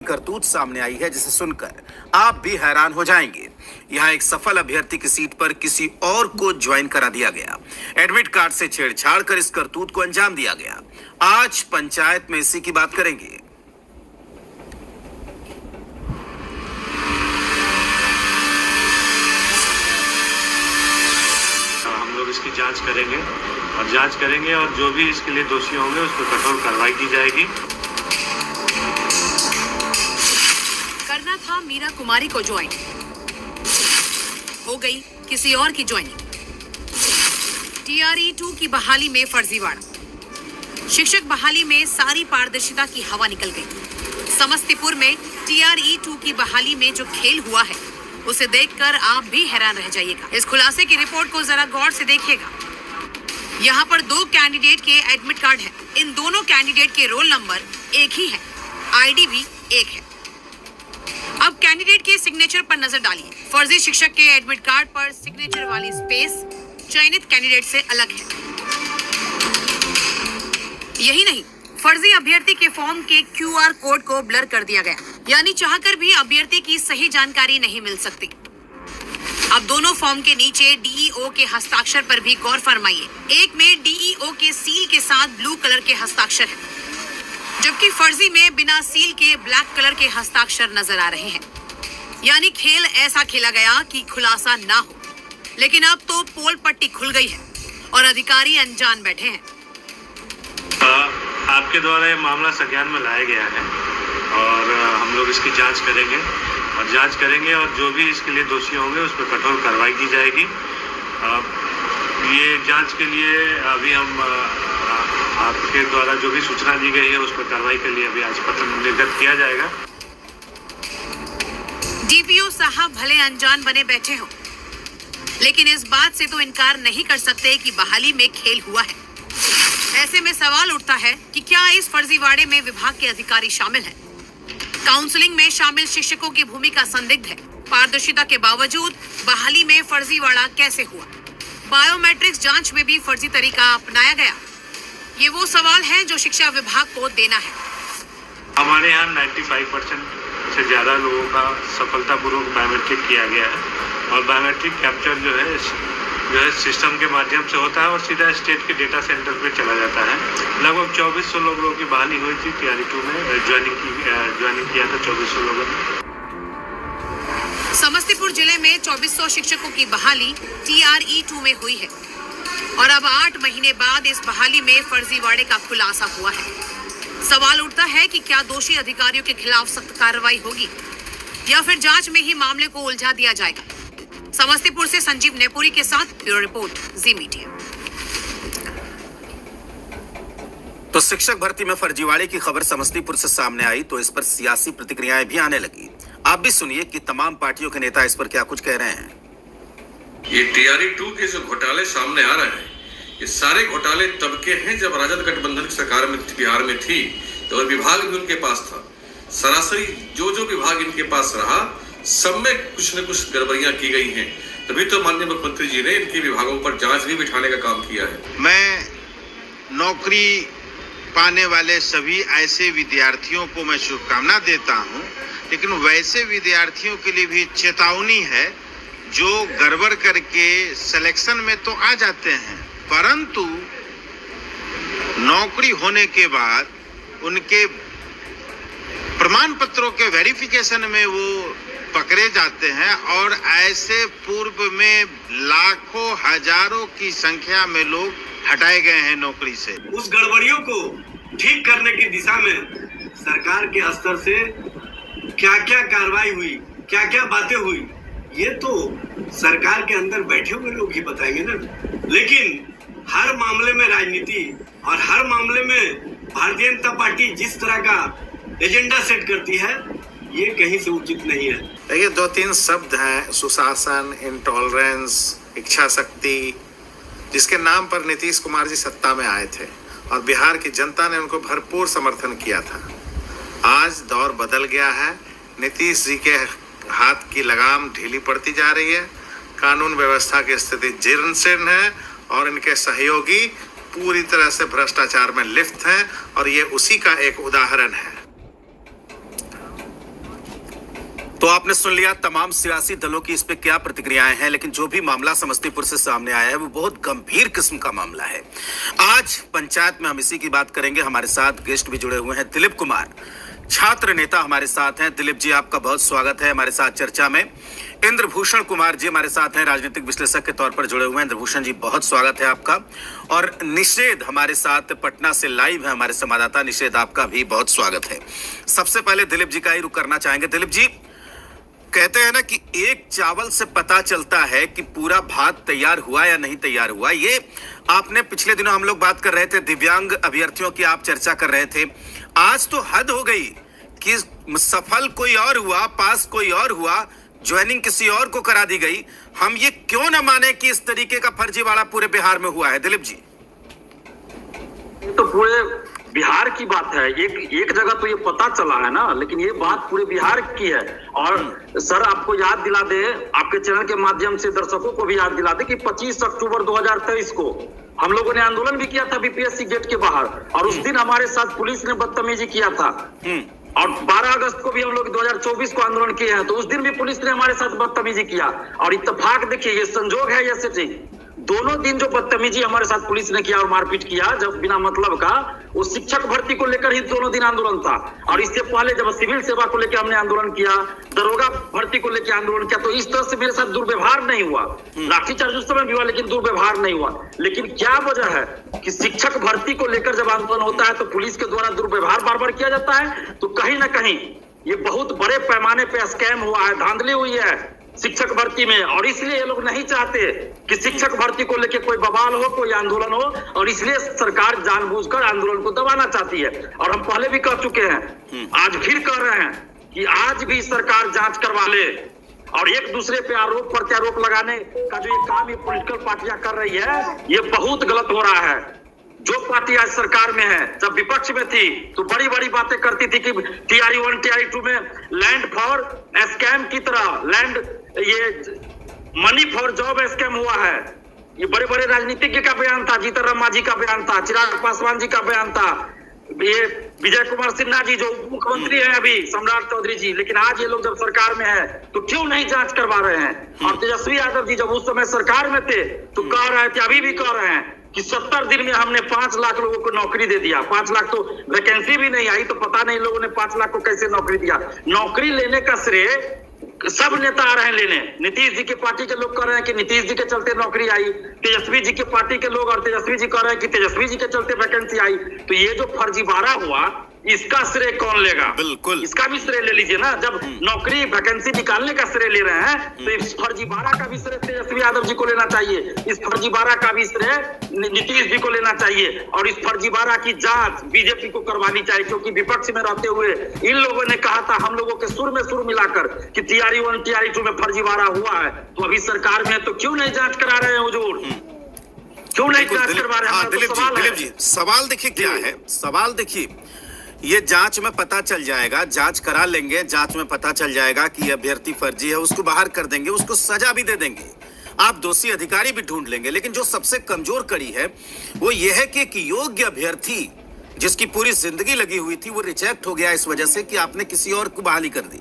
करतूत सामने आई है जिसे सुनकर आप भी हैरान हो जाएंगे। यहाँ एक सफल अभ्यर्थी की सीट पर किसी और को ज्वाइन करा दिया गया। एडमिट कार्ड से छेड़छाड़ कर इस करतूत को अंजाम दिया गया। आज पंचायत में इसी की बात करेंगे। हम लोग इसकी जांच करेंगे और जो भी इसके लिए दोषी होंगे उस पर कठोर कार्रवाई की जाएगी। करना था मीरा कुमारी को ज्वाइन, हो गई किसी और की ज्वाइनिंग। TRE 2 की बहाली में फर्जीवाड़ा। शिक्षक बहाली में सारी पारदर्शिता की हवा निकल गई। समस्तीपुर में TRE 2 की बहाली में जो खेल हुआ है उसे देखकर आप भी हैरान रह जाइएगा। इस खुलासे की रिपोर्ट को जरा गौर से देखिएगा। यहाँ पर 2 कैंडिडेट के एडमिट कार्ड हैं। इन दोनों कैंडिडेट के रोल नंबर एक ही है, ID भी एक है। अब कैंडिडेट के सिग्नेचर पर नजर डालिए। फर्जी शिक्षक के एडमिट कार्ड पर सिग्नेचर वाली स्पेस चयनित कैंडिडेट से अलग है। यही नहीं, फर्जी अभ्यर्थी के फॉर्म के QR कोड को ब्लर कर दिया गया, यानी चाहकर भी अभ्यर्थी की सही जानकारी नहीं मिल सकती। अब दोनों फॉर्म के नीचे DEO के हस्ताक्षर पर भी गौर फरमाइए। एक में DEO के सील के साथ ब्लू कलर के हस्ताक्षर है, जबकि फर्जी में बिना सील के ब्लैक कलर के हस्ताक्षर नजर आ रहे हैं। यानी खेल ऐसा खेला गया कि खुलासा ना हो, लेकिन अब तो पोल पट्टी खुल गई है और अधिकारी अनजान बैठे हैं। आपके द्वारा ये मामला संज्ञान में लाया गया है और हम लोग इसकी जांच करेंगे और जो भी इसके लिए दोषी होंगे उस पर कठोर कार्रवाई की जाएगी। ये जांच के लिए अभी हम आपके द्वारा जो भी सूचना दी गई है उस पर कार्रवाई के लिए अभी आज पत्र निर्गत किया जाएगा। DPO साहब भले अनजान बने बैठे हो, लेकिन इस बात से तो इनकार नहीं कर सकते कि बहाली में खेल हुआ है। ऐसे में सवाल उठता है कि क्या इस फर्जीवाड़े में विभाग के अधिकारी शामिल हैं? काउंसलिंग में शामिल शिक्षकों की भूमिका संदिग्ध है। पारदर्शिता के बावजूद बहाली में फर्जीवाड़ा कैसे हुआ? बायोमेट्रिक्स जांच में भी फर्जी तरीका अपनाया गया। ये वो सवाल है जो शिक्षा विभाग को देना है। हमारे यहाँ 95% से ज्यादा लोगों का सफलतापूर्वक बायोमेट्रिक किया गया है और बायोमेट्रिक कैप्चर जो है सिस्टम के माध्यम से होता है और सीधा स्टेट के डेटा सेंटर पे चला जाता है। लगभग 2400 लोगों की बहाली हुई थी। TRE 2 में ज्वाइनिंग किया था 2400 लोगों ने। समस्तीपुर जिले में 2400 शिक्षकों की बहाली TRE 2 में हुई है और अब 8 महीने बाद इस बहाली में फर्जीवाड़े का खुलासा हुआ है। सवाल उठता है कि क्या दोषी अधिकारियों के खिलाफ सख्त कार्रवाई होगी या फिर जांच में ही मामले को उलझा दिया जाएगा। समस्तीपुर से संजीव नेपुरी के साथ ब्यूरो रिपोर्ट, जी मीडिया। तो शिक्षक भर्ती में फर्जीवाड़े की खबर समस्तीपुर से सामने आई तो इस पर सियासी प्रतिक्रियाएं भी आने लगी। आप भी सुनिए कि तमाम पार्टियों के नेता इस पर क्या कुछ कह रहे हैं। ये TRE 2 के जो घोटाले सामने आ रहे हैं, ये सारे घोटाले तब के हैं जब राजद गठबंधन की सरकार में बिहार में थी तो विभाग भी उनके पास था। सरासरी जो विभाग इनके पास रहा सब में कुछ न कुछ गड़बड़ियां की गई हैं। तभी तो माननीय मुख्यमंत्री जी ने इनके विभागों पर जांच भी बिठाने का काम किया है। मैं नौकरी पाने वाले सभी ऐसे विद्यार्थियों को मैं शुभकामना देता हूं, लेकिन वैसे विद्यार्थियों के लिए भी चेतावनी है जो गड़बड़ करके सिलेक्शन में तो आ जाते हैं, परंतु नौकरी होने के बाद उनके प्रमाण पत्रों के वेरिफिकेशन में वो पकड़े जाते हैं और ऐसे पूर्व में लाखों हजारों की संख्या में लोग हटाए गए हैं नौकरी से। उस गड़बड़ियों को ठीक करने की दिशा में सरकार के स्तर से क्या क्या कार्रवाई हुई, क्या क्या बातें हुई, ये तो सरकार के अंदर बैठे हुए लोग ही बताएंगे ना। लेकिन हर मामले में राजनीति और हर मामले में भारतीय जनता पार्टी जिस तरह का एजेंडा सेट करती है, ये कहीं से उचित नहीं है। देखिए, 2-3 शब्द हैं, सुशासन, इंटॉलरेंस, इच्छा शक्ति, जिसके नाम पर नीतीश कुमार जी सत्ता में आए थे और बिहार की जनता ने उनको भरपूर समर्थन किया था। आज दौर बदल गया है। नीतीश जी के हाथ की लगाम ढीली पड़ती जा रही है। कानून व्यवस्था की स्थिति जीर्ण शीर्ण है और इनके सहयोगी पूरी तरह से भ्रष्टाचार में लिप्त हैं और ये उसी का एक उदाहरण है। तो आपने सुन लिया तमाम सियासी दलों की इस पे क्या प्रतिक्रियाएं हैं, लेकिन जो भी मामला समस्तीपुर से सामने आया है वो बहुत गंभीर किस्म का मामला है। आज पंचायत में हम इसी की बात करेंगे। हमारे साथ गेस्ट भी जुड़े हुए हैं, दिलीप कुमार छात्र नेता हमारे साथ हैं। दिलीप जी, आपका बहुत स्वागत है हमारे साथ चर्चा में। इंद्रभूषण कुमार जी हमारे साथ हैं, राजनीतिक विश्लेषक के तौर पर जुड़े हुए हैं। इंद्रभूषण जी, बहुत स्वागत है आपका। और निषेध हमारे साथ पटना से लाइव है, हमारे संवाददाता। निषेध, आपका भी बहुत स्वागत है। सबसे पहले दिलीप जी का ही रुख करना चाहेंगे। दिलीप जी, कहते हैं ना कि एक चावल से पता चलता है कि पूरा भात तैयार हुआ या नहीं तैयार हुआ। ये आपने पिछले दिनों हम लोग बात कर रहे थे, दिव्यांग अभ्यर्थियों की आप चर्चा कर रहे थे। आज तो हद हो गई कि सफल कोई और हुआ, पास कोई और हुआ, ज्वाइनिंग किसी और को करा दी गई। हम ये क्यों न माने कि इस तरीके का फर्जीवाड़ा पूरे बिहार में हुआ है? दिलीप जी, तो पूरे बिहार की बात है। एक जगह तो ये पता चला है ना, लेकिन ये बात पूरे बिहार की है। और सर, आपको याद दिला दे, आपके चैनल के माध्यम से दर्शकों को भी याद दिला दे कि 25 अक्टूबर 2023 को हम लोगों ने आंदोलन भी किया था बीपीएससी गेट के बाहर, और उस दिन हमारे साथ पुलिस ने बदतमीजी किया था। और 12 अगस्त को भी हम लोग 2024 को आंदोलन किए हैं, तो उस दिन भी पुलिस ने हमारे साथ बदतमीजी किया। और इत्तेफाक देखिए, ये संजोग है, ये सेटिंग, दोनों दिन जो बदतमीजी हमारे साथ पुलिस ने किया और मारपीट किया जब बिना मतलब का, वो शिक्षक भर्ती को लेकर ही दोनों दिन आंदोलन था। और इससे पहले जब सिविल सेवा को लेकर हमने आंदोलन किया, दरोगा भर्ती को लेकर आंदोलन किया, तो इस तरह से मेरे साथ दुर्व्यवहार नहीं हुआ। लाठीचार्ज उस समय भी हुआ, लेकिन दुर्व्यवहार नहीं हुआ। लेकिन क्या वजह है कि शिक्षक भर्ती को लेकर जब आंदोलन होता है तो पुलिस के द्वारा दुर्व्यवहार बार बार किया जाता है? तो कहीं ना कहीं ये बहुत बड़े पैमाने पे स्कैम हुआ है, धांधली हुई है शिक्षक भर्ती में। और इसलिए ये लोग नहीं चाहते कि शिक्षक भर्ती को लेकर कोई बवाल हो, कोई आंदोलन हो, और इसलिए सरकार जानबूझकर आंदोलन को दबाना चाहती है। और हम पहले भी कह चुके हैं, आज फिर कह रहे हैं कि आज भी सरकार जांच करवा ले। और एक दूसरे पे आरोप प्रत्यारोप लगाने का जो ये काम ये पॉलिटिकल पार्टियां कर रही है, ये बहुत गलत हो रहा है। जो पार्टी आज सरकार में है, जब विपक्ष में थी तो बड़ी बड़ी बातें करती थी कि टीआरई 1 टीआरई 2 में लैंड फॉर स्कैम की तरह, लैंड ये मनी फॉर जॉब स्कैम हुआ है। ये बड़े बड़े राजनीतिज्ञ का बयान था, जीतन मांझी का बयान था, चिराग पासवान जी का बयान था, ये विजय कुमार सिन्हा जी जो मुख्यमंत्री हैं अभी, सम्राट चौधरी जी। लेकिन आज ये लोग जब सरकार में है तो क्यों नहीं जांच करवा रहे हैं? और तेजस्वी यादव जी जब उस समय सरकार में थे तो कह रहे थे, अभी भी कह रहे हैं कि 70 दिन में हमने 5 लाख लोगों को नौकरी दे दिया। 5 लाख तो वैकेंसी भी नहीं आई, तो पता नहीं लोगों ने 5 लाख को कैसे नौकरी दिया। नौकरी लेने का श्रेय सब नेता आ रहे हैं लेने। नीतीश जी के पार्टी के लोग कह रहे हैं कि नीतीश जी के चलते नौकरी आई, तेजस्वी जी के पार्टी के लोग और तेजस्वी जी कह रहे हैं कि तेजस्वी जी के चलते वैकेंसी आई। तो ये जो फर्जीवाड़ा हुआ, इसका श्रेय कौन लेगा? बिल्कुल, इसका भी श्रेय ले लीजिए ना। जब नौकरी वैकेंसी निकालने का श्रेय ले रहे हैं तो इस फर्जीवाड़ा का भी श्रेय तेजस्वी यादव जी को लेना चाहिए, इस फर्जीवाड़ा का भी श्रेय नीतीश जी को लेना चाहिए। और इस फर्जीवाड़ा की जांच बीजेपी को करवानी चाहिए, क्योंकि विपक्ष में रहते हुए इन लोगों ने कहा था, हम लोगों के सुर में सुर मिलाकर, कि टीआरई 1 टीआरई 2 में फर्जीवाड़ा हुआ है। तो अभी सरकार में तो क्यों नहीं जांच करा रहे हैं हुजूर? क्यों नहीं जांच करवा रहे हैं? दिलीप जी, सवाल देखिए क्या है। सवाल देखिए, ये जांच में पता चल जाएगा, जांच करा लेंगे, जांच में पता चल जाएगा कि ये अभ्यर्थी फर्जी है, उसको बाहर कर देंगे, उसको सजा भी दे देंगे, आप दोषी अधिकारी भी ढूंढ लेंगे। लेकिन जो सबसे कमजोर कड़ी है वो ये है कि एक योग्य अभ्यर्थी जिसकी पूरी जिंदगी लगी हुई थी, वो रिजेक्ट हो गया इस वजह से कि आपने किसी और को बहाली कर दी।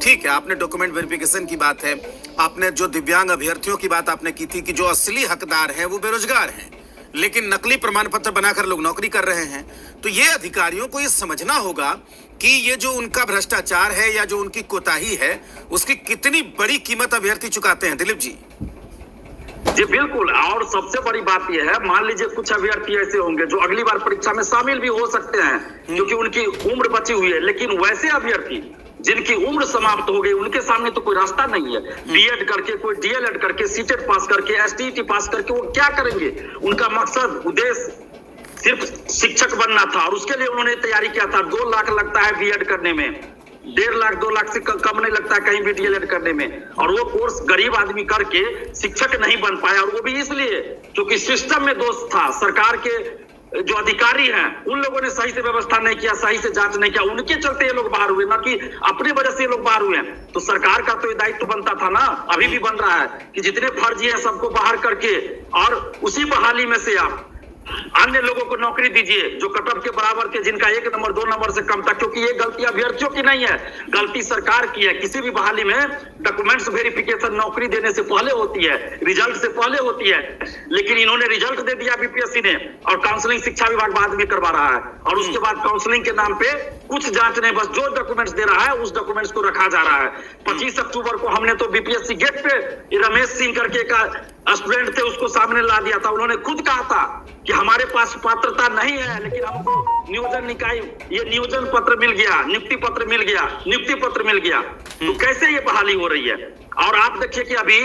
ठीक है, आपने डॉक्यूमेंट वेरिफिकेशन की बात है, आपने जो दिव्यांग अभ्यर्थियों की बात आपने की थी कि जो असली हकदार हैं वो बेरोजगार हैं, लेकिन नकली प्रमाण पत्र बनाकर लोग नौकरी कर रहे हैं। तो ये अधिकारियों को ये समझना होगा कि ये जो उनका भ्रष्टाचार है या जो उनकी कोताही है, उसकी कितनी बड़ी कीमत अभ्यर्थी चुकाते हैं। दिलीप जी जी बिल्कुल। और सबसे बड़ी बात यह है, मान लीजिए कुछ अभ्यर्थी ऐसे होंगे जो अगली बार परीक्षा में शामिल भी हो सकते हैं, क्योंकि उनकी उम्र बची हुई है। लेकिन वैसे अभ्यर्थी जिनकी उम्र समाप्त हो गई, उनके सामने तो कोई रास्ता नहीं है। बीएड करके, कोई डीएलएड करके, सीटेट पास करके, एसटीईटी पास करके वो क्या करेंगे? उनका मकसद, उद्देश्य सिर्फ शिक्षक बनना था, और उसके लिए उन्होंने तैयारी किया था। 2 लाख लगता है बीएड करने में, 1.5 लाख 2 लाख से कम नहीं लगता कहीं भी डीएलएड करने में। और वो कोर्स गरीब आदमी करके शिक्षक नहीं बन पाया, और वो भी इसलिए क्योंकि सिस्टम में दोष था। सरकार के जो अधिकारी हैं उन लोगों ने सही से व्यवस्था नहीं किया, सही से जांच नहीं किया, उनके चलते ये लोग बाहर हुए, ना कि अपनी वजह से ये लोग बाहर हुए हैं। तो सरकार का तो ये दायित्व बनता था ना, अभी भी बन रहा है, कि जितने फर्जी है सबको बाहर करके और उसी बहाली में से आप अन्य लोगों को नौकरी दीजिए जो कट ऑफ के बराबर थे, जिनका 1 नंबर 2 नंबर से कम था, क्योंकि ये गलती अभ्यर्थियों की नहीं है, गलती सरकार की है। किसी भी बहाली में डॉक्यूमेंट्स वेरिफिकेशन नौकरी देने से पहले होती है, रिजल्ट से पहले होती है, लेकिन इन्होंने रिजल्ट दे दिया बीपीएससी ने, और काउंसलिंग शिक्षा विभाग बाद में करवा रहा है, और उसके बाद काउंसलिंग के नाम पे कुछ जांच नहीं, बस जो डॉक्यूमेंट्स दे रहा है उस डॉक्यूमेंट्स को रखा जा रहा है। 25 अक्टूबर को हमने तो बीपीएससी गेट पे रमेश सिंह करके का स्टूडेंट थे, उसको सामने ला दिया था। उन्होंने खुद कहा था कि हमारे पास पात्रता नहीं है, लेकिन हमको नियोजन निकाय ये नियोजन पत्र मिल गया, नियुक्ति पत्र मिल गया, नियुक्ति पत्र मिल गया। तो कैसे ये बहाली हो रही है? और आप देखिए कि अभी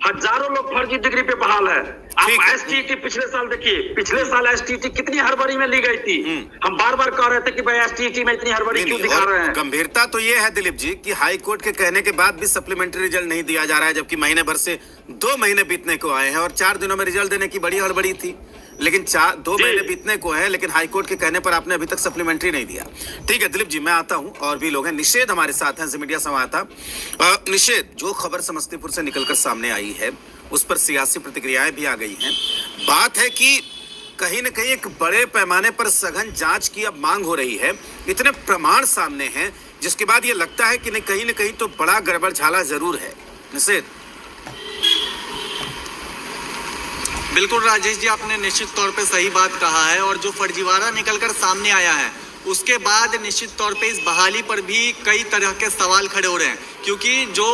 हजारों लोग फर्जी डिग्री पे बहाल है। आप एसटीईटी पिछले साल देखिए, पिछले साल एसटीईटी कितनी हड़बड़ी में ली गई थी। हम बार बार कह रहे थे कि भाई एसटीईटी में इतनी हड़बड़ी क्यों दिखा रहे हैं। गंभीरता तो ये है दिलीप जी कि हाई कोर्ट के कहने के बाद भी सप्लीमेंट्री रिजल्ट नहीं दिया जा रहा है, जबकि महीने भर से 2 महीने बीतने को आए हैं और 4 दिनों में रिजल्ट देने की बड़ी हड़बड़ी थी, लेकिन 2 महीने बीतने को है, लेकिन हाईकोर्ट के कहने पर आपने अभी तक सप्लीमेंट्री नहीं दिया। ठीक है दिलीप जी, मैं आता हूं, और भी लोग हैं। निषेध हमारे साथ हैं, जी मीडिया संवाददाता। निषेध, जो खबर समस्तीपुर से निकलकर सामने आई है उस पर सियासी प्रतिक्रियाएं भी आ गई हैं। बात है कि कहीं न कहीं एक बड़े पैमाने पर सघन जांच की अब मांग हो रही है। इतने प्रमाण सामने हैं जिसके बाद ये लगता है कि कहीं न कहीं तो बड़ा गड़बड़ झाला जरूर है। निषेध। बिल्कुल राजेश जी, आपने निश्चित तौर पे सही बात कहा है, और जो फर्जीवाड़ा निकलकर सामने आया है उसके बाद निश्चित तौर पे इस बहाली पर भी कई तरह के सवाल खड़े हो रहे हैं, क्योंकि जो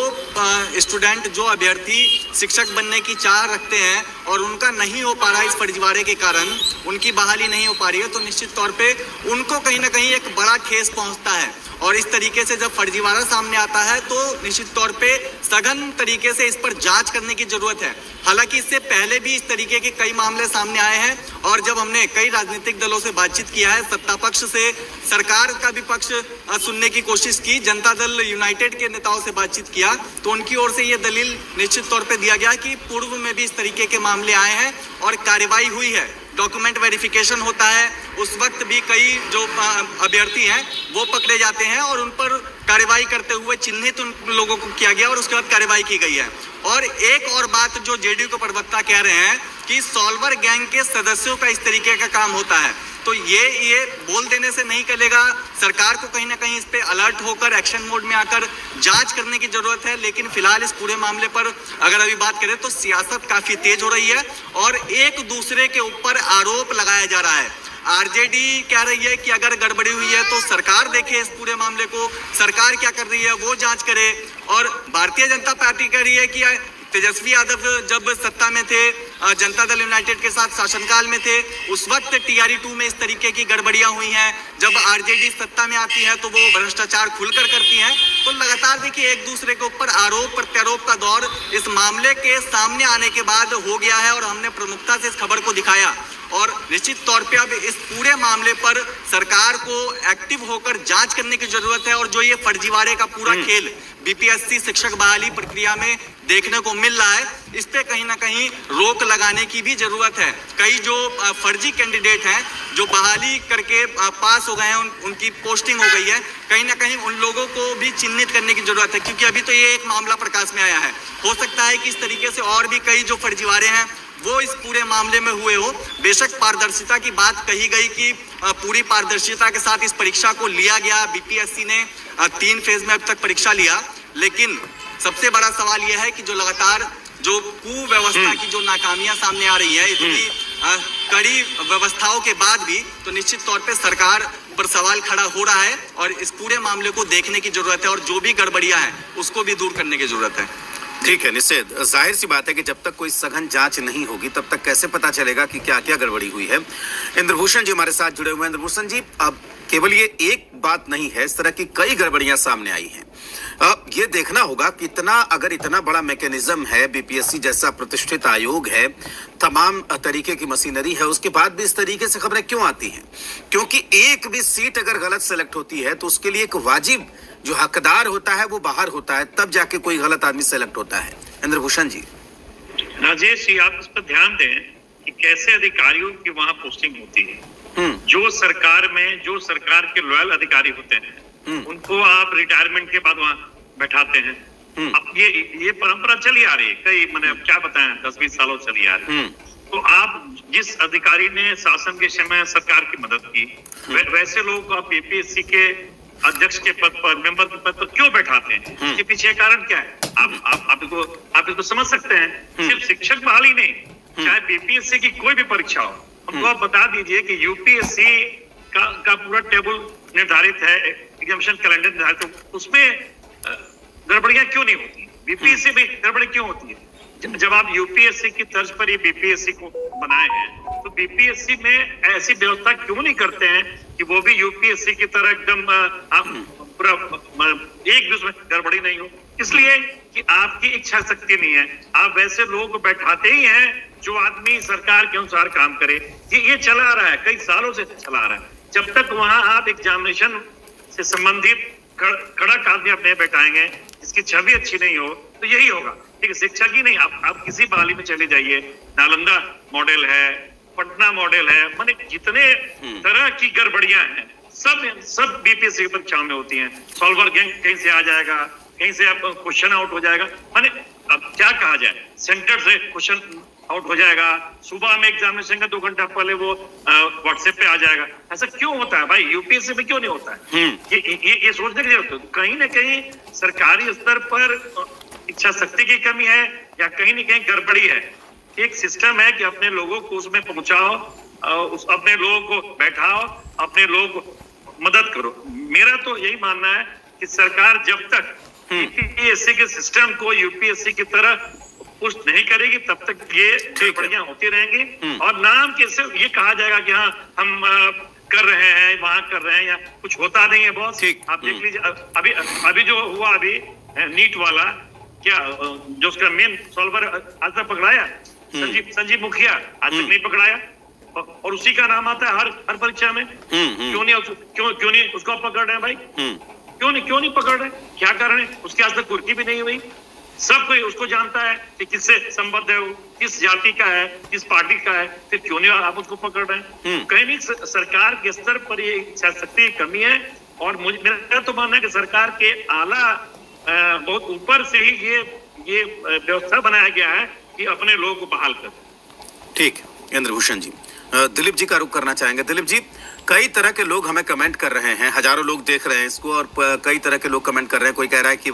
स्टूडेंट, जो अभ्यर्थी शिक्षक बनने की चाह रखते हैं और उनका नहीं हो पा रहा है इस फर्जीवाड़े के कारण, उनकी बहाली नहीं हो पा रही है, तो निश्चित तौर पे उनको कहीं ना कहीं एक बड़ा ठेस पहुंचता है। और इस तरीके से जब फर्जीवाड़ा सामने आता है तो निश्चित तौर पे सघन तरीके से इस पर जांच करने की जरूरत है। हालांकि इससे पहले भी इस तरीके के कई मामले सामने आए हैं, और जब हमने कई राजनीतिक दलों से बातचीत किया है, सत्ता पक्ष से सरकार का भी पक्ष सुनने की कोशिश की, जनता दल यूनाइटेड के नेताओं से बातचीत किया, तो उनकी ओर से ये दलील निश्चित तौर पे दिया गया कि पूर्व में भी इस तरीके के मामले आए हैं और कार्रवाई हुई है, डॉक्यूमेंट वेरिफिकेशन होता है, उस वक्त भी कई जो अभ्यर्थी हैं वो पकड़े जाते हैं और उन पर कार्रवाई करते हुए चिन्हित उन लोगों को किया गया और उसके बाद कार्रवाई की गई है। और एक और बात जो जेडीयू के प्रवक्ता कह रहे हैं कि सॉल्वर गैंग के सदस्यों का इस तरीके का काम होता है, तो ये बोल देने से नहीं चलेगा। सरकार को कहीं ना कहीं इस पे अलर्ट होकर एक्शन मोड में आकर जांच करने की जरूरत है। लेकिन फिलहाल इस पूरे मामले पर अगर अभी बात करें तो सियासत काफी तेज हो रही है और एक दूसरे के ऊपर आरोप लगाया जा रहा है। आरजेडी कह रही है कि अगर गड़बड़ी हुई है तो सरकार देखे इस पूरे मामले को, सरकार क्या कर रही है वो जांच करे। और भारतीय जनता पार्टी कह रही है कि तेजस्वी यादव जब सत्ता में थे, जनता दल यूनाइटेड के साथ शासनकाल में थे, उस वक्त टीआरई 2 में इस तरीके की गड़बड़ियां हुई हैं। जब आरजेडी सत्ता में आती है तो वो भ्रष्टाचार खुलकर करती है। तो लगातार देखिए एक दूसरे के ऊपर आरोप प्रत्यारोप का दौर इस मामले के सामने आने के बाद हो गया है और हमने प्रमुखता से इस खबर को दिखाया। और निश्चित तौर पे अब इस पूरे मामले पर सरकार को एक्टिव होकर जांच करने की जरूरत है। और जो ये फर्जीवाड़े का पूरा खेल बीपीएससी शिक्षक बहाली प्रक्रिया में देखने को मिल रहा है, इस पे कहीं ना कहीं रोक लगाने की भी जरूरत है। कई जो फर्जी कैंडिडेट हैं जो बहाली करके पास हो गए हैं, उनकी पोस्टिंग हो गई है, कहीं ना कहीं उन लोगों को भी चिन्हित करने की जरूरत है, क्योंकि अभी तो ये एक मामला प्रकाश में आया है। हो सकता है कि इस तरीके से और भी कई जो फर्जीवाड़े हैं वो इस पूरे मामले में हुए हो। बेशक पारदर्शिता की बात कही गई कि पूरी पारदर्शिता के साथ इस परीक्षा को लिया गया, बीपीएससी ने 3 फेज में अब तक परीक्षा लिया, लेकिन सबसे बड़ा सवाल यह है कि जो लगातार जो कुव्यवस्था की जो नाकामियां सामने आ रही है, इतनी कड़ी व्यवस्थाओं के बाद भी, तो निश्चित तौर पे सरकार पर सवाल खड़ा हो रहा है और इस पूरे मामले को देखने की जरूरत है और जो भी गड़बड़ियां हैं उसको भी दूर करने की जरूरत है। ठीक है निषेध, जाहिर सी बात है कि जब तक कोई सघन जांच नहीं होगी तब तक कैसे पता चलेगा कि क्या क्या गड़बड़ी हुई है। इंद्रभूषण जी हमारे साथ जुड़े हुए हैं। इंद्रभूषण जी, अब केवल ये एक बात नहीं है, इस तरह की कई गड़बड़ियां सामने आई हैं। अब ये देखना होगा कि अगर इतना बड़ा मैकेनिज्म है, बीपीएससी जैसा प्रतिष्ठित आयोग है, तमाम तरीके की मशीनरी है, उसके बाद भी इस तरीके से खबरें क्यों आती हैं? क्योंकि एक भी सीट अगर गलत सेलेक्ट होती है तो उसके लिए एक वाजिब जो हकदार होता है वो बाहर होता है, तब जाके कोई गलत आदमी सेलेक्ट होता है। इंद्रभूषण जी। राजेश जी, आप इस पर ध्यान दें कि कैसे अधिकारियों की वहां पोस्टिंग होती है। जो सरकार में जो सरकार के लॉयल अधिकारी होते हैं उनको आप रिटायरमेंट के बाद वहां बैठाते हैं। अब ये परंपरा चली आ रही है, कई मैंने अब क्या बताएं 10-20 सालों चली आ रही है। तो आप जिस अधिकारी ने शासन के समय सरकार की मदद की, वैसे लोगों को आप बीपीएससी के अध्यक्ष के पद पर, मेंबर के पद पर क्यों बैठाते हैं? इसके पीछे कारण क्या है? आप इसको समझ सकते हैं। सिर्फ शिक्षक बहाली नहीं, चाहे बीपीएससी की कोई भी परीक्षा हो, हमको आप बता दीजिए कि यूपीएससी का पूरा टेबल निर्धारित है, एग्जामिनेशन कैलेंडर निर्धारित है, उसमें गड़बड़ियां क्यों नहीं होती? बीपीएससी में गड़बड़ी क्यों होती है? जब आप यूपीएससी की तर्ज पर ये बीपीएससी को बनाए हैं, तो बीपीएससी में ऐसी व्यवस्था क्यों नहीं करते हैं कि वो भी यूपीएससी की तरह एकदम पूरा एक दूसरे में गड़बड़ी नहीं हो? इसलिए कि आपकी इच्छा शक्ति नहीं है। आप वैसे लोग बैठाते ही हैं जो आदमी सरकार के अनुसार काम करे। ये चला आ रहा है, कई सालों से चला आ रहा है। जब तक वहां आप एग्जामिनेशन से संबंधित कड़क आदमी आप नहीं बैठाएंगे, जिसकी छवि अच्छी नहीं हो, तो यही होगा। ठीक है, शिक्षक ही नहीं, आप किसी बहाली में चले जाइए, नालंदा मॉडल है, पटना मॉडल है, माने जितने तरह की गड़बड़ियां हैं सब बीपीएससी की परीक्षाओं में होती हैं। सॉल्वर गैंग कहीं से आ जाएगा, कहीं से आप क्वेश्चन आउट हो जाएगा, माने अब क्या कहा जाए, सेंटर से क्वेश्चन आउट हो जाएगा, सुबह में एग्जामिनेशन का 2 घंटा पहले वो व्हाट्सएप पे आ जाएगा। ऐसा क्यों होता है भाई? यूपीएससी में क्यों नहीं होता है? ये सोचने की जरूरत है। कहीं ना कहीं सरकारी स्तर पर इच्छा शक्ति की कमी है या कहीं ना कहीं गड़बड़ी है। एक सिस्टम है कि अपने लोगों को उसमें पहुंचाओ, अपने लोगों को बैठाओ, अपने लोगों को मदद करो। मेरा तो यही मानना है कि सरकार जब तक यूपीएससी के सिस्टम को यूपीएससी की तरह पुष्ट नहीं करेगी, तब तक ये गड़बड़ियां होती रहेंगी। और नाम के सिर्फ ये कहा जाएगा कि हाँ हम कर रहे हैं, वहां कर रहे हैं, या कुछ होता नहीं है। बहुत आप देख लीजिए, अभी जो हुआ नीट वाला, क्या जो उसका मेन सॉल्वर आज तक पकड़ाया, संजीव मुखिया आज तक नहीं पकड़ाया, और उसी का नाम आता है हर परीक्षा में। क्यों नहीं उसको पकड़ रहे हैं भाई? क्यों नहीं पकड़ रहे? क्या कारण है? उसकी आज तक कुर्की भी नहीं हुई। सब कोई उसको जानता है कि किससे संबद्ध है, वो किस जाति का है, किस पार्टी का है, फिर क्यों नहीं आप उसको पकड़ रहे हैं? कहीं नहीं सरकार के स्तर पर ये इच्छा शक्ति की कमी है। और मेरा तो मानना है कि सरकार के आला बहुत ऊपर से ही ये व्यवस्था बनाया गया है कि अपने लोगों को बहाल कर। ठीक है इंद्रभूषण जी, दिलीप जी का रुख करना चाहेंगे। दिलीप जी, कई तरह के लोग हमें कमेंट कर रहे हैं, हजारों लोग देख रहे हैं इसको, और कई तरह के लोग कमेंट कर रहे हैं। कोई कह रहा है कि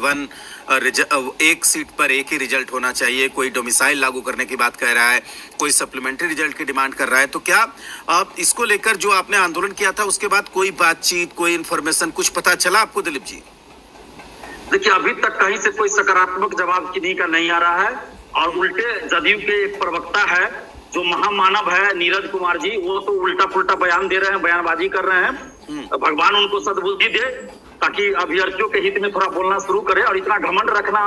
एक सीट पर एक ही रिजल्ट होना चाहिए, कोई डोमिसाइल लागू करने की बात कह रहा है, कोई सप्लीमेंट्री रिजल्ट की डिमांड कर रहा है। तो क्या आप इसको लेकर जो आपने आंदोलन किया था उसके बाद कोई बातचीत, कोई इन्फॉर्मेशन कुछ पता चला आपको दिलीप जी? देखिए, अभी तक कहीं से कोई सकारात्मक जवाब किन्हीं का नहीं आ रहा है। और उल्टे जदयू के एक प्रवक्ता है जो महामानव है, नीरज कुमार जी, वो तो उल्टा पुल्टा बयान दे रहे हैं, बयानबाजी कर रहे हैं। भगवान उनको सद्बुद्धि दे ताकि अभ्यर्थियों के हित में थोड़ा बोलना शुरू करे। और इतना घमंड रखना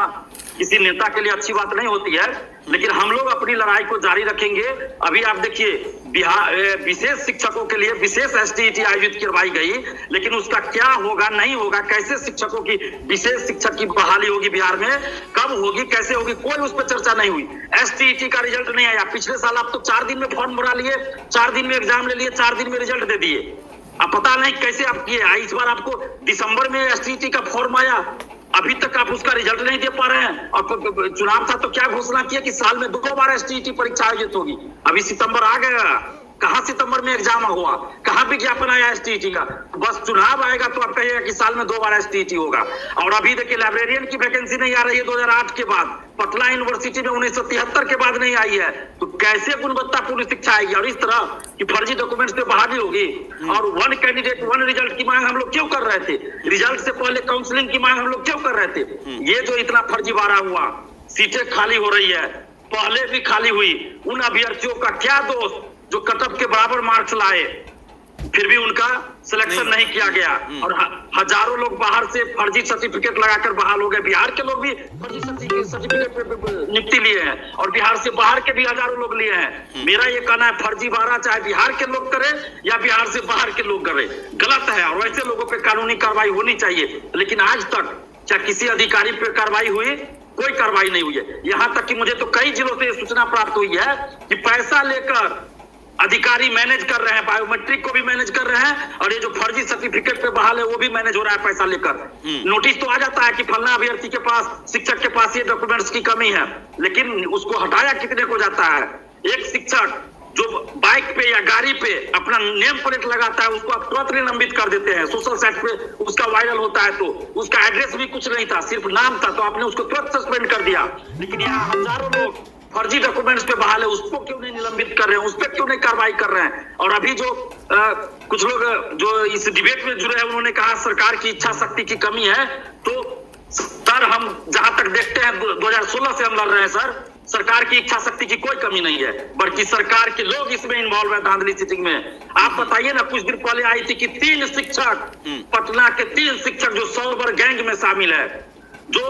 किसी नेता के लिए अच्छी बात नहीं होती है, लेकिन हम लोग अपनी लड़ाई को जारी रखेंगे। अभी आप देखिए, बिहार विशेष शिक्षकों के लिए विशेष एसटीईटी आयोजित करवाई गई, लेकिन उसका क्या होगा, नहीं होगा, कैसे शिक्षकों की विशेष शिक्षक की बहाली होगी बिहार में, कब होगी, कैसे होगी, कोई उस पर चर्चा नहीं हुई। एसटीईटी का रिजल्ट नहीं आया। पिछले साल आप तो 4 दिन में फॉर्म भरा लिए, 4 दिन में एग्जाम ले लिए, 4 दिन में रिजल्ट दे दिए। अब पता नहीं कैसे आप किए। इस बार आपको दिसंबर में एसटीईटी का फॉर्म आया, अभी तक आप उसका रिजल्ट नहीं दे पा रहे हैं। और चुनाव था तो क्या घोषणा किया कि साल में 2 बार एसटीईटी परीक्षा आयोजित होगी। अभी सितंबर आ गया, कहां सितंबर में एग्जाम हुआ, कहां विज्ञापन आया एसटीईटी का? बस चुनाव आएगा तो आप कहिएगा कि साल में 2 बार एसटीईटी होगा। और अभी देखिए, लाइब्रेरियन की वैकेंसी नहीं आ रही है 2008 के बाद, पटना यूनिवर्सिटी में 1973 के बाद नहीं आई है, तो कैसे गुणवत्तापूर्ण शिक्षा आएगी? और इस तरह की फर्जी डॉक्यूमेंट्स पे बहाली होगी। और 1 कैंडिडेट 1 रिजल्ट की मांग हम लोग क्यों कर रहे थे? रिजल्ट से पहले काउंसलिंग की मांग हम लोग क्यों कर रहे थे? ये जो इतना फर्जीवाड़ा हुआ, सीटें खाली हो रही है, पहले भी खाली हुई, उन अभ्यर्थियों का क्या दोष जो कटअप के बराबर मार्क्स लाए, फिर भी उनका सिलेक्शन नहीं किया गया। और हजारों लोग बाहर से फर्जी सर्टिफिकेट लगाकर बहाल हो गए। बिहार के लोग भी फर्जी सर्टिफिकेट पे नियुक्ति लिए हैं, और बिहार से बाहर के भी हजारों लोग लिए हैं। मेरा ये कहना है, फर्जीवाड़ा चाहे बिहार के लोग करें या बिहार से बाहर के लोग करें, गलत है। और वैसे लोगों पे कानूनी कार्रवाई होनी चाहिए। लेकिन आज तक क्या किसी अधिकारी पे कार्रवाई हुई? कोई कार्रवाई नहीं हुई है। यहाँ तक कि मुझे तो कई जिलों से सूचना प्राप्त हुई है कि पैसा लेकर अधिकारी मैनेज कर रहे हैं, बायोमेट्रिक को भी मैनेज कर रहे हैं, और ये जो फर्जी सर्टिफिकेट पे बहाल है वो भी मैनेज हो रहा है पैसा लेकर। नोटिस तो आ जाता है कि फलना अभ्यर्थी के पास, शिक्षक के पास ये डॉक्यूमेंट्स की कमी है, लेकिन उसको हटाया कितने को जाता है? एक शिक्षक जो बाइक पे या गाड़ी पे अपना नेम प्लेट लगाता है उसको आप तुरंत निलंबित कर देते हैं। सोशल साइट पे उसका वायरल होता है तो उसका एड्रेस भी कुछ नहीं था, सिर्फ नाम था, तो आपने उसको तुरंत सस्पेंड कर दिया। लेकिन यहाँ हजारों लोग फर्जी डॉक्यूमेंट्स पे बहाल है, उसको क्यों नहीं निलंबित कर रहे हैं, उस पर क्यों नहीं कार्रवाई कर रहे हैं? और अभी जो कुछ लोग जो इस डिबेट में जुड़े हैं उन्होंने कहा सरकार की इच्छा शक्ति की कमी है। तो सर हम जहां तक देखते हैं 2016 से हम लड़ रहे हैं सर, सरकार की इच्छा शक्ति की कोई कमी नहीं है, बल्कि सरकार के लोग इसमें इन्वॉल्व है धांधली चीटिंग में। आप बताइए ना, कुछ दिन पहले आई थी कि 3 शिक्षक, पटना के 3 शिक्षक जो सॉल्वर गैंग में शामिल है, जो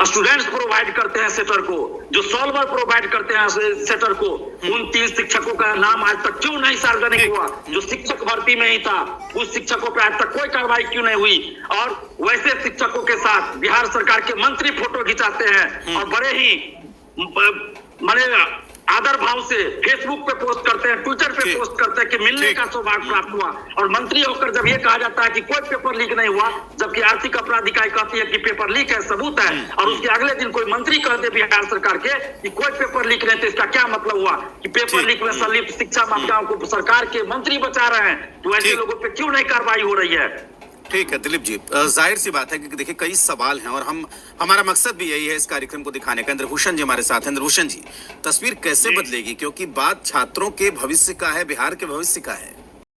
स्टूडेंट्स प्रोवाइड करते हैं सेटर को, जो सॉल्वर प्रोवाइड करते हैं सेटर को, उन 3 शिक्षकों का नाम आज तक क्यों नहीं सार्वजनिक हुआ? जो शिक्षक भर्ती में ही था उस शिक्षकों पर आज तक कोई कार्रवाई क्यों नहीं हुई? और वैसे शिक्षकों के साथ बिहार सरकार के मंत्री फोटो खिंचाते हैं और बड़े ही माने आदर भाव से फेसबुक पे पोस्ट करते हैं, ट्विटर पे पोस्ट करते हैं कि मिलने का सौभाग्य प्राप्त हुआ। और मंत्री होकर जब ये कहा जाता है कि कोई पेपर लीक नहीं हुआ, जबकि आर्थिक अपराध इकाई कहती है कि पेपर लीक है, सबूत है, और उसके अगले दिन कोई मंत्री कहते बिहार सरकार के कि कोई पेपर लीक नहीं, तो इसका क्या मतलब हुआ कि पेपर लीक में संलिप्त शिक्षा माफियाओं को सरकार के मंत्री बचा रहे हैं? तो ऐसे लोगों पे क्यों नहीं कार्रवाई हो रही है? ठीक है दिलीप जी, जाहिर सी बात है कि देखिए कई सवाल हैं और हमारा मकसद भी यही है इस कार्यक्रम को दिखाने का। इंद्रभूषण जी हमारे साथ हैं। इंद्रभूषण जी, तस्वीर कैसे बदलेगी, क्योंकि बात छात्रों के भविष्य का है, बिहार के भविष्य का है।